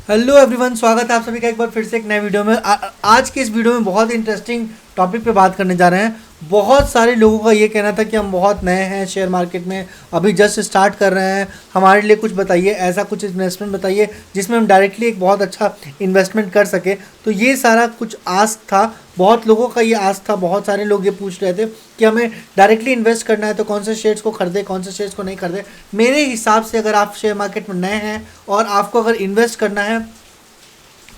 Hello everyone, स्वागत है आप सभी का एक बार फिर से एक नए वीडियो में। आज के इस वीडियो में बहुत इंटरेस्टिंग टॉपिक पे बात करने जा रहे हैं। बहुत सारे लोगों का ये कहना था कि हम बहुत नए हैं शेयर मार्केट में, अभी जस्ट स्टार्ट कर रहे हैं, हमारे लिए कुछ बताइए, ऐसा कुछ इन्वेस्टमेंट बताइए जिसमें हम डायरेक्टली एक बहुत अच्छा इन्वेस्टमेंट कर सके। तो ये सारा कुछ आस्क था, बहुत लोगों का ये आस्क था, बहुत सारे लोग ये पूछ रहे थे कि हमें डायरेक्टली इन्वेस्ट करना है तो कौन से शेयर्स को खरीदें, कौन से शेयर्स को नहीं खरीदें। मेरे हिसाब से अगर आप शेयर मार्केट में नए हैं और आपको अगर इन्वेस्ट करना है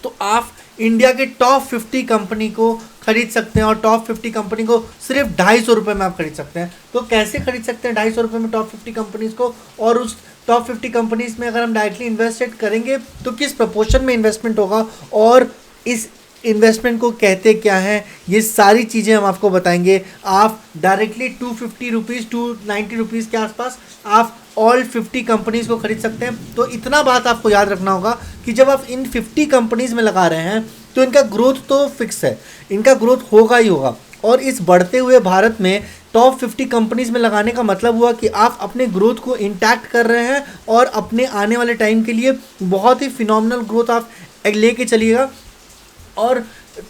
तो आप इंडिया के टॉप 50 कंपनी को खरीद सकते हैं, और टॉप 50 कंपनी को सिर्फ 250 रुपये में आप खरीद सकते हैं। तो कैसे खरीद सकते हैं 250 रुपये में टॉप 50 कंपनीज को, और उस टॉप 50 कंपनीज में अगर हम डायरेक्टली इन्वेस्टेड करेंगे तो किस प्रपोर्शन में इन्वेस्टमेंट होगा, और इस इन्वेस्टमेंट को कहते क्या हैं, ये सारी चीज़ें हम आपको बताएंगे। आप डायरेक्टली 250 रुपीज़ 290 रुपीज़ के आसपास आप ऑल 50 कंपनीज़ को खरीद सकते हैं। तो इतना बात आपको याद रखना होगा कि जब आप इन 50 कंपनीज़ में लगा रहे हैं तो इनका ग्रोथ तो फिक्स है, इनका ग्रोथ होगा ही होगा। और इस बढ़ते हुए भारत में टॉप 50 कंपनीज़ में लगाने का मतलब हुआ कि आप अपने ग्रोथ को इंटैक्ट कर रहे हैं और अपने आने वाले टाइम के लिए बहुत ही फिनोमिनल ग्रोथ आप लेके चलिएगा। और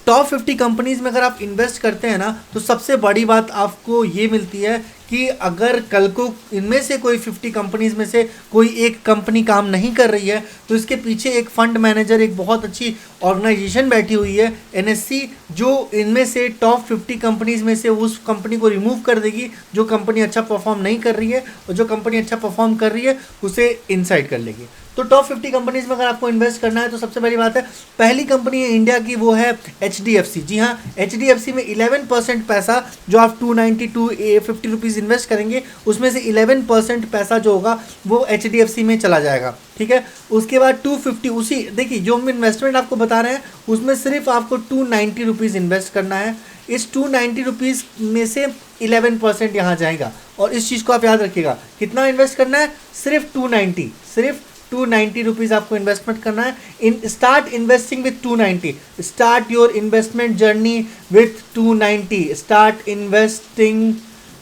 टॉप 50 कंपनीज़ में अगर आप इन्वेस्ट करते हैं ना, तो सबसे बड़ी बात आपको ये मिलती है कि अगर कल को इनमें से कोई 50 कंपनीज़ में से कोई एक कंपनी काम नहीं कर रही है तो इसके पीछे एक फंड मैनेजर, एक बहुत अच्छी ऑर्गेनाइजेशन बैठी हुई है एनएससी, जो इनमें से टॉप 50 कंपनीज़ में से उस कंपनी को रिमूव कर देगी जो कंपनी अच्छा परफॉर्म नहीं कर रही है, और जो कंपनी अच्छा परफॉर्म कर रही है उसे इनसाइड कर लेगी। तो टॉप 50 कंपनीज़ में अगर आपको इन्वेस्ट करना है तो सबसे बड़ी बात है, पहली कंपनी है इंडिया की, वो है HDFC। जी हाँ, HDFC में 11% पैसा जो आप 250 रुपीज़ इन्वेस्ट करेंगे उसमें से 11% पैसा जो होगा वो HDFC में चला जाएगा। ठीक है, उसके बाद 250, उसी देखिए जो हम इन्वेस्टमेंट आपको बता रहे हैं उसमें सिर्फ आपको 290 रुपीज़ इन्वेस्ट करना है। इस 290 रुपीज़ में से 11% यहाँ जाएगा, और इस चीज़ को आप याद रखिएगा, कितना इन्वेस्ट करना है, सिर्फ 290, सिर्फ 290 रुपीज़ आपको इन्वेस्टमेंट करना है। In start investing with 290, start your investment journey with 290, start investing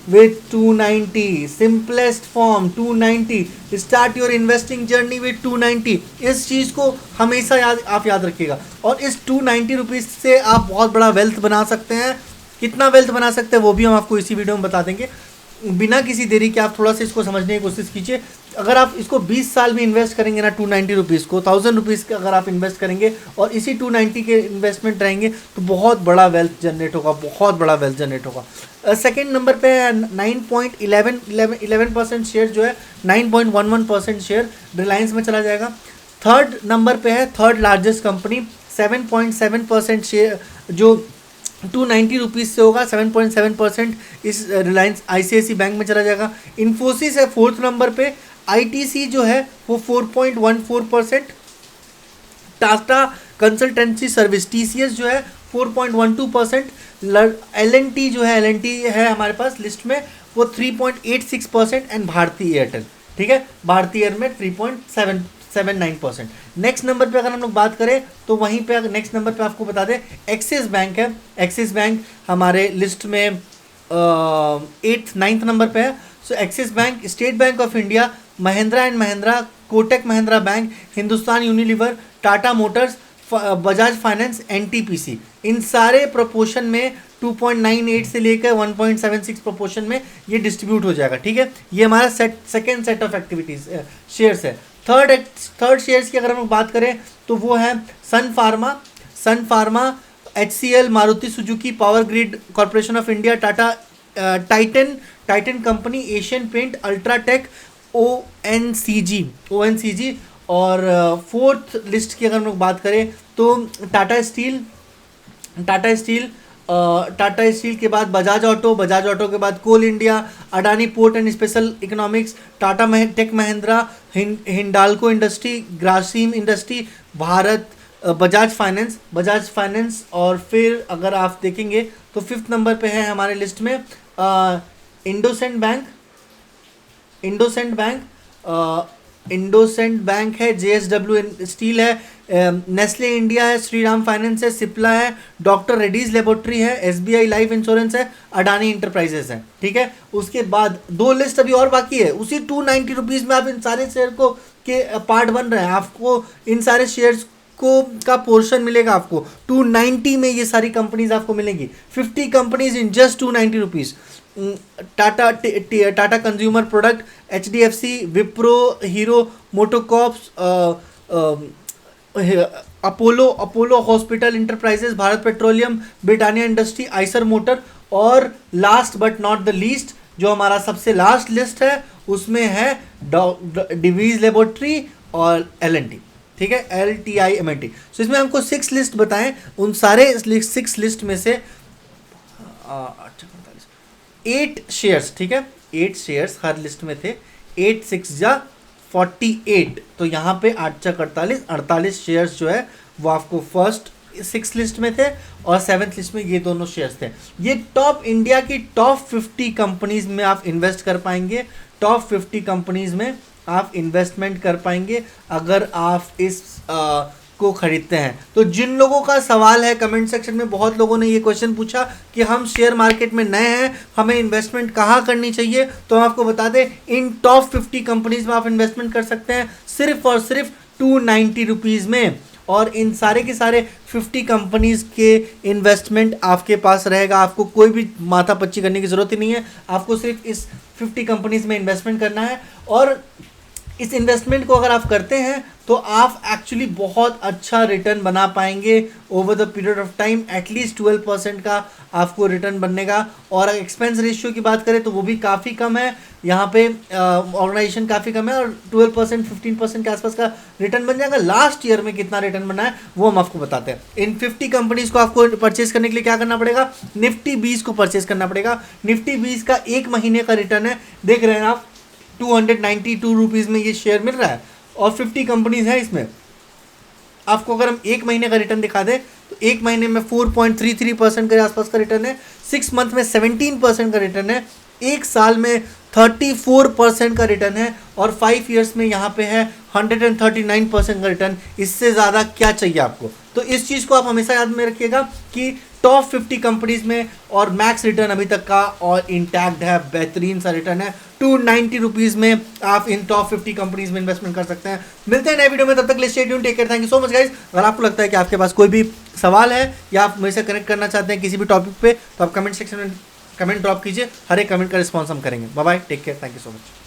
with 290, simplest form 290, start your investing journey with 290। इस चीज़ को हमेशा आप याद रखिएगा, और इस 290 रुपीज़ से आप बहुत बड़ा वेल्थ बना सकते हैं। कितना वेल्थ बना सकते हैं वो भी हम आपको इसी वीडियो में बता देंगे। बिना किसी देरी के आप थोड़ा सा इसको समझने की कोशिश कीजिए। अगर आप इसको 20 साल में इन्वेस्ट करेंगे ना, 290 रुपीज़ को 1000 रुपीज़ का अगर आप इन्वेस्ट करेंगे और इसी 290 के इन्वेस्टमेंट रहेंगे तो बहुत बड़ा वेल्थ जनरेट होगा, बहुत बड़ा वेल्थ जनरेट होगा। सेकेंड नंबर पे 9.11% शेयर जो है, 9.11% शेयर रिलायंस में चला जाएगा। थर्ड नंबर पे है, थर्ड लार्जेस्ट कंपनी, 7.7% शेयर जो 290 रुपीज़ से होगा, 7.7% इस रिलायंस ICICI बैंक में चला जाएगा। इन्फोसिस है फोर्थ नंबर पे, ITC जो है वो 4.14%, टाटा कंसल्टेंसी सर्विस TCS जो है 4.12%, L&T जो है, L&T है हमारे पास लिस्ट में, वो 3.86%, एंड भारती एयरटेल, ठीक है, भारती एयर में 3.79%। नेक्स्ट नंबर पे अगर हम लोग बात करें तो वहीं पे नेक्स्ट नंबर पे आपको बता दें एक्सिस बैंक है। एक्सिस बैंक हमारे लिस्ट में 8th 9th नंबर पे है। So Axis bank, State Bank of India, Mahindra and Mahindra, Kotak Mahindra bank, Hindustan Unilever, Tata Motors, Bajaj finance, NTPC, इन सारे प्रोपोर्शन में 2.98 से लेकर 1.76 प्रोपोर्शन में ये डिस्ट्रीब्यूट हो जाएगा। ठीक है, ये हमारा second set of activities shares है। थर्ड शेयर्स की अगर हम बात करें तो वो है Sun pharma, HCL, Maruti Suzuki, power grid corporation of India, Tata, Titan company, Asian paint, UltraTech, ONCG। और फोर्थ लिस्ट की अगर हम लोग बात करें तो टाटा स्टील के बाद बजाज ऑटो के बाद Coal India, Adani port and special economics, Tata tech Mahindra, Hindalco industry, Grasim industry, Bharat, Bajaj finance. और फिर अगर आप देखेंगे तो फिफ्थ नंबर पे है हमारे लिस्ट में इंडोसेंट बैंक है, JSW स्टील है, नेस्ले इंडिया है, श्रीराम फाइनेंस है, सिप्ला है, डॉक्टर रेड्डीज लेबोरेटरी है, SBI लाइफ इंश्योरेंस है, अडानी इंटरप्राइजेस है। ठीक है, उसके बाद दो लिस्ट अभी और बाकी है, उसी 290 रुपीज़ में आप इन सारे शेयर को के पार्ट बन रहे हैं। आपको इन सारे शेयर्स को का पोर्शन मिलेगा आपको 290 में। ये सारी कंपनीज आपको मिलेंगी, 50 companies in just 290 rupees. Tata consumer product, HDFC, Wipro, Hero MotoCorps, Apollo hospital enterprises, Bharat petroleum, Britannia industry, Eicher motor, और last but not the least जो हमारा सबसे लास्ट लिस्ट है उसमें है डिवीज लेबोरेटरी और L&T, ठीक है, LTIMNT। सो इसमें हमको 6 लिस्ट बताएं, उन सारे 6 लिस्ट में से 8 शेयर्स, ठीक है, 8 शेयर्स हर लिस्ट में थे, 8 6 जा 48, तो यहाँ पे 8 48 शेयर्स जो है वो आपको फर्स्ट 6 लिस्ट में थे और 7th लिस्ट में ये दोनों शेयर्स थे। ये टॉप इंडिया की टॉप 50 कंपनीज में आप इन्वेस्ट कर पाएंगे, टॉप 50 कंपनीज में आप इन्वेस्टमेंट कर पाएंगे अगर आप इस को खरीदते हैं। तो जिन लोगों का सवाल है, कमेंट सेक्शन में बहुत लोगों ने ये क्वेश्चन पूछा कि हम शेयर मार्केट में नए हैं, हमें इन्वेस्टमेंट कहाँ करनी चाहिए, तो हम आपको बता दें इन टॉप 50 कंपनीज में आप इन्वेस्टमेंट कर सकते हैं सिर्फ और सिर्फ 290 रुपीज़ में। और इन सारे के सारे 50 कंपनीज के इन्वेस्टमेंट आपके पास रहेगा, आपको कोई भी माथा पच्ची करने की ज़रूरत ही नहीं है, आपको सिर्फ इस 50 कंपनीज में इन्वेस्टमेंट करना है। और इस इन्वेस्टमेंट को अगर आप करते हैं तो आप एक्चुअली बहुत अच्छा रिटर्न बना पाएंगे over the period of time, at least 12% का आपको रिटर्न बनने का। और एक्सपेंस रेशियो की बात करें तो वो भी काफ़ी कम है, यहाँ पे ऑर्गेनाइजेशन काफ़ी कम है और 12% 15% के आसपास का रिटर्न बन जाएगा। लास्ट ईयर में कितना रिटर्न बना है वो हम आपको बताते हैं। इन 50 कंपनीज को आपको परचेज करने के लिए क्या करना पड़ेगा, निफ्टी 20 को परचेज करना पड़ेगा। निफ्टी 20 का 1 महीने का रिटर्न है, देख रहे हैं आप 292 रुपीज़ में ये शेयर मिल रहा है और 50 कंपनीज हैं इसमें। आपको अगर हम 1 महीने का रिटर्न दिखा दें तो 1 महीने में 4.33% के आसपास का रिटर्न है, 6 मंथ में 17% का रिटर्न है, 1 साल में 34% का रिटर्न है और 5 ईयर्स में यहाँ पे है 139% का रिटर्न। इससे ज़्यादा क्या चाहिए आपको। तो इस चीज़ को आप हमेशा याद में रखिएगा कि टॉप 50 कंपनीज में और मैक्स रिटर्न अभी तक का और इंटैक्ट है, बेहतरीन सा रिटर्न है। 290 रुपीज़ में आप इन टॉप 50 कंपनीज में इन्वेस्टमेंट कर सकते हैं। मिलते हैं नए वीडियो में, तब तक stay tuned, take care, thank you so much guys. अगर आपको लगता है कि आपके पास कोई भी सवाल है या आप मेरे से कनेक्ट करना चाहते हैं किसी भी टॉपिक पे तो आप कमेंट सेक्शन में कमेंट ड्रॉप कीजिए, हर एक कमेंट का रिस्पॉन्स हम करेंगे। Bye bye, take care, thank you so much.